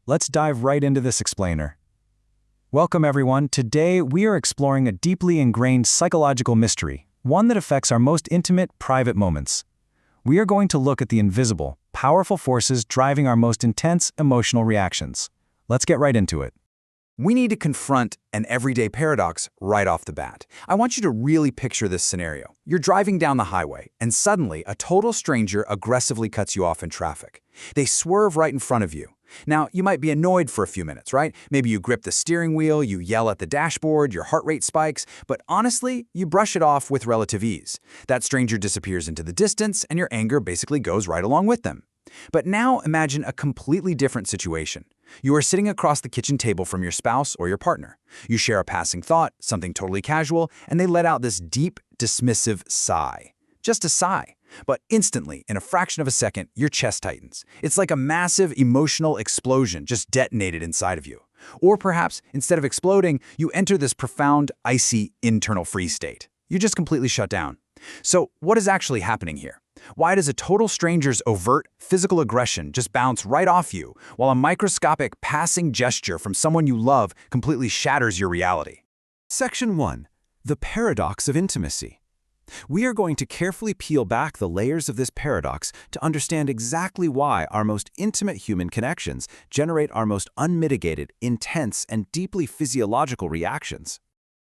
let's dive right into this explainer. Welcome everyone. Today we are exploring a deeply ingrained psychological mystery, one that affects our most intimate, private moments. We are going to look at the invisible, powerful forces driving our most intense emotional reactions. Let's get right into it. We need to confront an everyday paradox right off the bat. I want you to really picture this scenario. You're driving down the highway, and suddenly a total stranger aggressively cuts you off in traffic. They swerve right in front of you. Now, you might be annoyed for a few minutes, right? Maybe you grip the steering wheel, you yell at the dashboard, your heart rate spikes, but honestly, you brush it off with relative ease. That stranger disappears into the distance, and your anger basically goes right along with them. But now imagine a completely different situation. You are sitting across the kitchen table from your spouse or your partner. You share a passing thought, something totally casual, and they let out this deep, dismissive sigh. Just a sigh. But instantly, in a fraction of a second, your chest tightens. It's like a massive emotional explosion just detonated inside of you. Or perhaps, instead of exploding, you enter this profound, icy internal freeze state. You just completely shut down. So what is actually happening here? Why does a total stranger's overt physical aggression just bounce right off you, while a microscopic passing gesture from someone you love completely shatters your reality? Section 1. The Paradox of Intimacy. We are going to carefully peel back the layers of this paradox to understand exactly why our most intimate human connections generate our most unmitigated, intense, and deeply physiological reactions.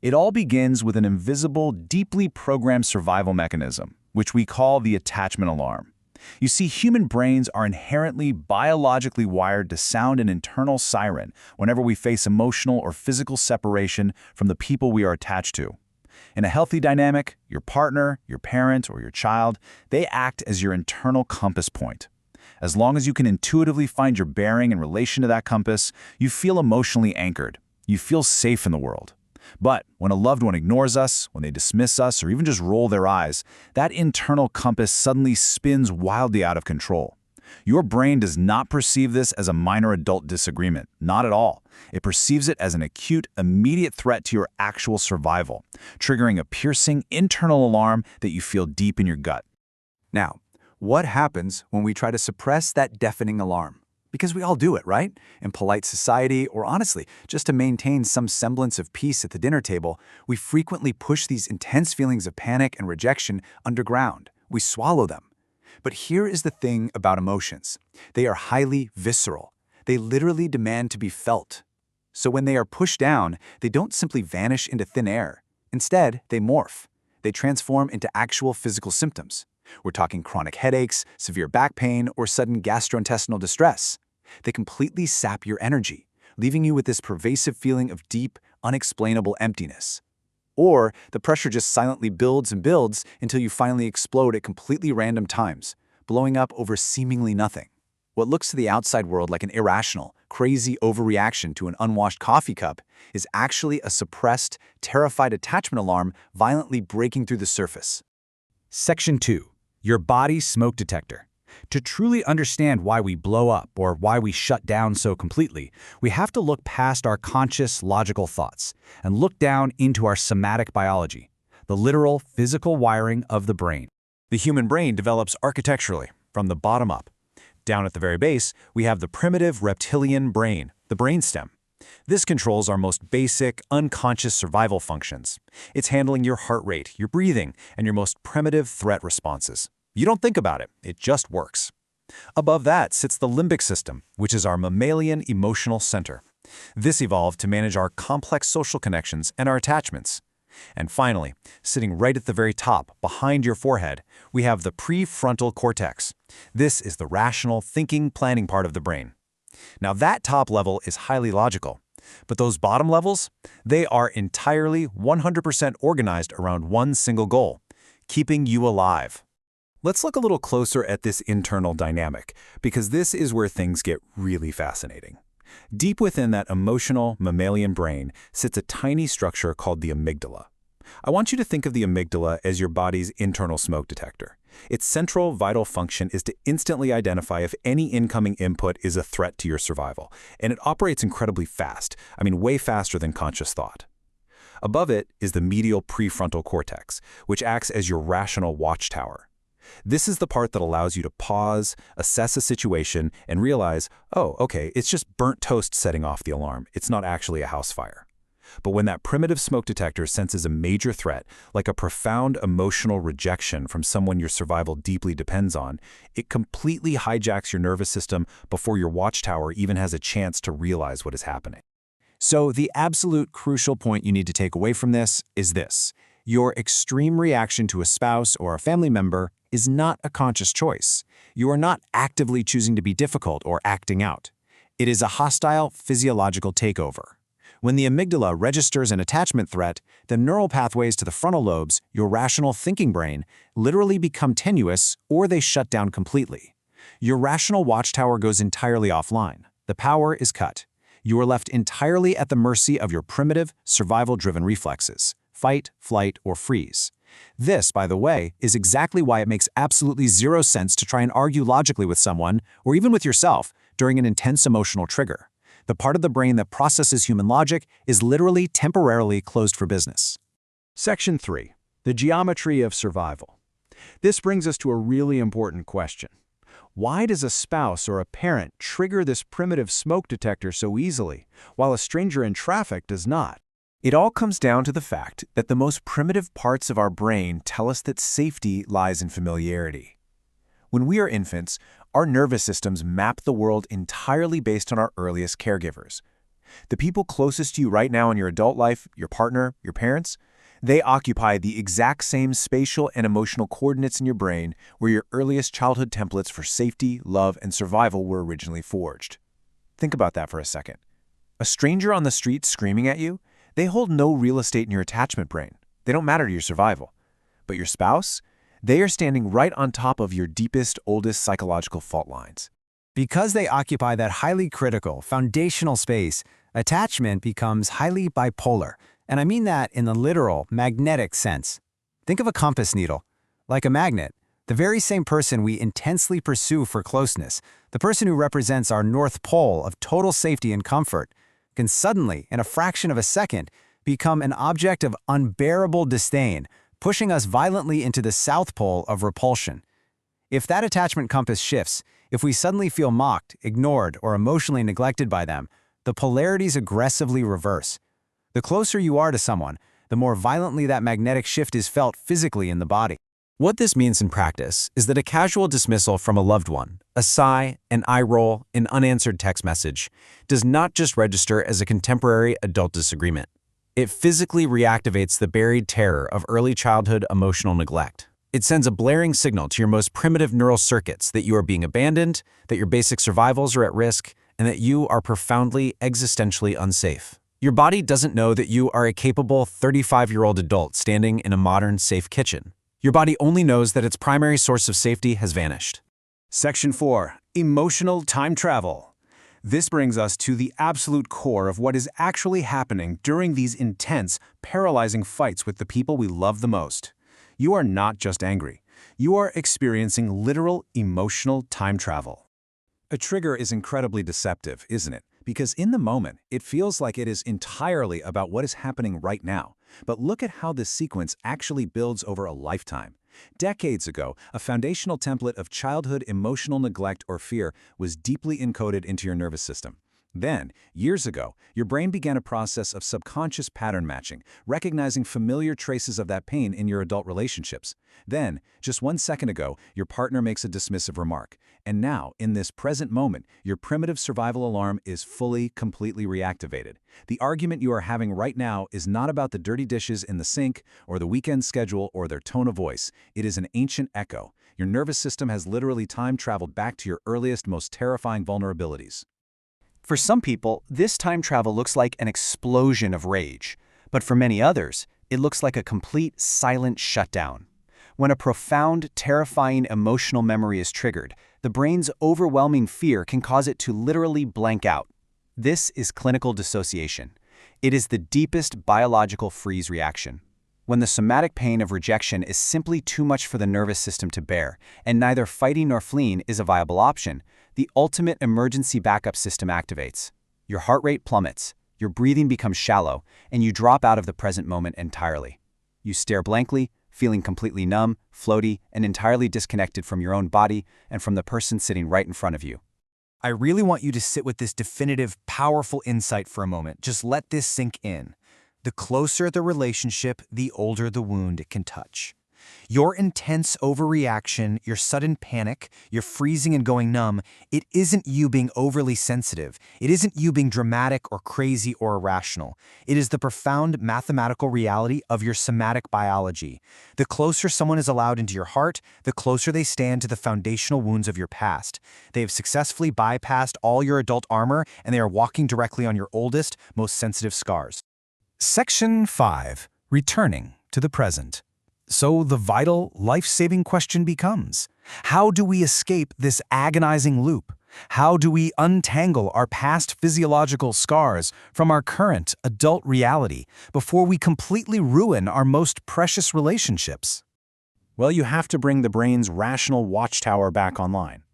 It all begins with an invisible, deeply programmed survival mechanism, which we call the attachment alarm. You see, human brains are inherently biologically wired to sound an internal siren whenever we face emotional or physical separation from the people we are attached to. In a healthy dynamic, your partner, your parent, or your child, they act as your internal compass point. As long as you can intuitively find your bearing in relation to that compass, you feel emotionally anchored. You feel safe in the world. But when a loved one ignores us, when they dismiss us, or even just roll their eyes, that internal compass suddenly spins wildly out of control. Your brain does not perceive this as a minor adult disagreement, not at all. It perceives it as an acute, immediate threat to your actual survival, triggering a piercing internal alarm that you feel deep in your gut. Now, what happens when we try to suppress that deafening alarm? Because we all do it, right? In polite society, or honestly, just to maintain some semblance of peace at the dinner table, we frequently push these intense feelings of panic and rejection underground. We swallow them. But here is the thing about emotions. They are highly visceral. They literally demand to be felt. So when they are pushed down, they don't simply vanish into thin air. Instead, they morph. They transform into actual physical symptoms. We're talking chronic headaches, severe back pain, or sudden gastrointestinal distress. They completely sap your energy, leaving you with this pervasive feeling of deep, unexplainable emptiness. Or the pressure just silently builds and builds until you finally explode at completely random times, blowing up over seemingly nothing. What looks to the outside world like an irrational, crazy overreaction to an unwashed coffee cup is actually a suppressed, terrified attachment alarm violently breaking through the surface. Section 2. Your body smoke detector. To truly understand why we blow up or why we shut down so completely, we have to look past our conscious, logical thoughts and look down into our somatic biology, the literal, physical wiring of the brain. The human brain develops architecturally, from the bottom up. Down at the very base, we have the primitive reptilian brain, the brainstem. This controls our most basic, unconscious survival functions. It's handling your heart rate, your breathing, and your most primitive threat responses. You don't think about it, it just works. Above that sits the limbic system, which is our mammalian emotional center. This evolved to manage our complex social connections and our attachments. And finally, sitting right at the very top, behind your forehead, we have the prefrontal cortex. This is the rational, thinking, planning part of the brain. Now that top level is highly logical, but those bottom levels, they are entirely 100% organized around one single goal: keeping you alive. Let's look a little closer at this internal dynamic, because this is where things get really fascinating. Deep within that emotional mammalian brain sits a tiny structure called the amygdala. I want you to think of the amygdala as your body's internal smoke detector. Its central vital function is to instantly identify if any incoming input is a threat to your survival, and it operates incredibly fast, way faster than conscious thought. Above it is the medial prefrontal cortex, which acts as your rational watchtower. This is the part that allows you to pause, assess a situation, and realize, oh, okay, it's just burnt toast setting off the alarm. It's not actually a house fire. But when that primitive smoke detector senses a major threat, like a profound emotional rejection from someone your survival deeply depends on, it completely hijacks your nervous system before your watchtower even has a chance to realize what is happening. So the absolute crucial point you need to take away from this is this. Your extreme reaction to a spouse or a family member is not a conscious choice. You are not actively choosing to be difficult or acting out. It is a hostile physiological takeover. When the amygdala registers an attachment threat, the neural pathways to the frontal lobes, your rational thinking brain, literally become tenuous or they shut down completely. Your rational watchtower goes entirely offline. The power is cut. You are left entirely at the mercy of your primitive, survival-driven reflexes: fight, flight, or freeze. This, by the way, is exactly why it makes absolutely zero sense to try and argue logically with someone, or even with yourself, during an intense emotional trigger. The part of the brain that processes human logic is literally temporarily closed for business. Section 3. The geometry of survival. This brings us to a really important question. Why does a spouse or a parent trigger this primitive smoke detector so easily, while a stranger in traffic does not? It all comes down to the fact that the most primitive parts of our brain tell us that safety lies in familiarity. When we are infants, our nervous systems map the world entirely based on our earliest caregivers. The people closest to you right now in your adult life, your partner, your parents, they occupy the exact same spatial and emotional coordinates in your brain where your earliest childhood templates for safety, love, and survival were originally forged. Think about that for a second. A stranger on the street screaming at you, they hold no real estate in your attachment brain. They don't matter to your survival. But your spouse? They are standing right on top of your deepest, oldest psychological fault lines. Because they occupy that highly critical, foundational space, attachment becomes highly bipolar, and I mean that in the literal, magnetic sense. Think of a compass needle. Like a magnet, the very same person we intensely pursue for closeness, the person who represents our North Pole of total safety and comfort, can suddenly, in a fraction of a second, become an object of unbearable disdain, pushing us violently into the South Pole of repulsion. If that attachment compass shifts, if we suddenly feel mocked, ignored, or emotionally neglected by them, the polarities aggressively reverse. The closer you are to someone, the more violently that magnetic shift is felt physically in the body. What this means in practice is that a casual dismissal from a loved one, a sigh, an eye roll, an unanswered text message, does not just register as a contemporary adult disagreement. It physically reactivates the buried terror of early childhood emotional neglect. It sends a blaring signal to your most primitive neural circuits that you are being abandoned, that your basic survivals are at risk, and that you are profoundly existentially unsafe. Your body doesn't know that you are a capable 35-year-old adult standing in a modern, safe kitchen. Your body only knows that its primary source of safety has vanished. Section 4. Emotional time travel. This brings us to the absolute core of what is actually happening during these intense, paralyzing fights with the people we love the most. You are not just angry. You are experiencing literal emotional time travel. A trigger is incredibly deceptive, isn't it? Because in the moment, it feels like it is entirely about what is happening right now. But look at how this sequence actually builds over a lifetime. Decades ago, a foundational template of childhood emotional neglect or fear was deeply encoded into your nervous system. Then, years ago, your brain began a process of subconscious pattern matching, recognizing familiar traces of that pain in your adult relationships. Then, just 1 second ago, your partner makes a dismissive remark. And now, in this present moment, your primitive survival alarm is completely reactivated. The argument you are having right now is not about the dirty dishes in the sink, or the weekend schedule, or their tone of voice. It is an ancient echo. Your nervous system has literally time-traveled back to your earliest, most terrifying vulnerabilities. For some people, this time travel looks like an explosion of rage, but for many others, it looks like a complete silent shutdown. When a profound, terrifying emotional memory is triggered, the brain's overwhelming fear can cause it to literally blank out. This is clinical dissociation. It is the deepest biological freeze reaction. When the somatic pain of rejection is simply too much for the nervous system to bear, and neither fighting nor fleeing is a viable option, the ultimate emergency backup system activates. Your heart rate plummets, your breathing becomes shallow, and you drop out of the present moment entirely. You stare blankly, feeling completely numb, floaty, and entirely disconnected from your own body and from the person sitting right in front of you. I really want you to sit with this definitive, powerful insight for a moment. Just let this sink in. The closer the relationship, the older the wound it can touch. Your intense overreaction, your sudden panic, your freezing and going numb, it isn't you being overly sensitive. It isn't you being dramatic or crazy or irrational. It is the profound mathematical reality of your somatic biology. The closer someone is allowed into your heart, the closer they stand to the foundational wounds of your past. They have successfully bypassed all your adult armor, and they are walking directly on your oldest, most sensitive scars. Section 5. Returning to the present. So the vital, life-saving question becomes, how do we escape this agonizing loop? How do we untangle our past physiological scars from our current adult reality before we completely ruin our most precious relationships? Well, you have to bring the brain's rational watchtower back online.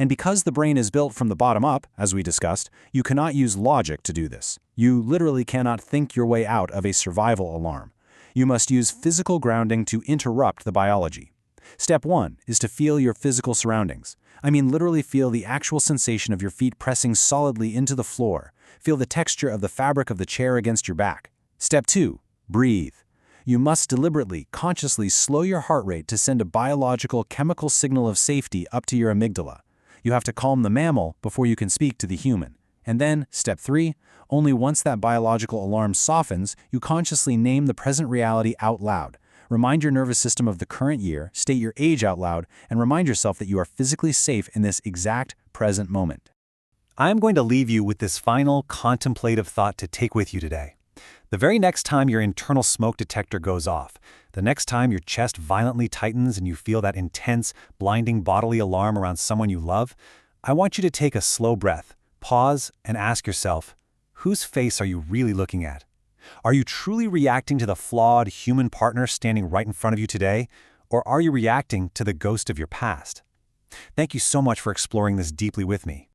And because the brain is built from the bottom up, as we discussed, you cannot use logic to do this. You literally cannot think your way out of a survival alarm. You must use physical grounding to interrupt the biology. Step 1 is to feel your physical surroundings. I mean, literally feel the actual sensation of your feet pressing solidly into the floor. Feel the texture of the fabric of the chair against your back. Step 2, breathe. You must deliberately, consciously slow your heart rate to send a biological chemical signal of safety up to your amygdala. You have to calm the mammal before you can speak to the human. And then, step 3, only once that biological alarm softens, you consciously name the present reality out loud. Remind your nervous system of the current year, state your age out loud, and remind yourself that you are physically safe in this exact present moment. I am going to leave you with this final contemplative thought to take with you today. The very next time your internal smoke detector goes off, the next time your chest violently tightens and you feel that intense, blinding bodily alarm around someone you love, I want you to take a slow breath, pause, and ask yourself, whose face are you really looking at? Are you truly reacting to the flawed human partner standing right in front of you today, or are you reacting to the ghost of your past? Thank you so much for exploring this deeply with me.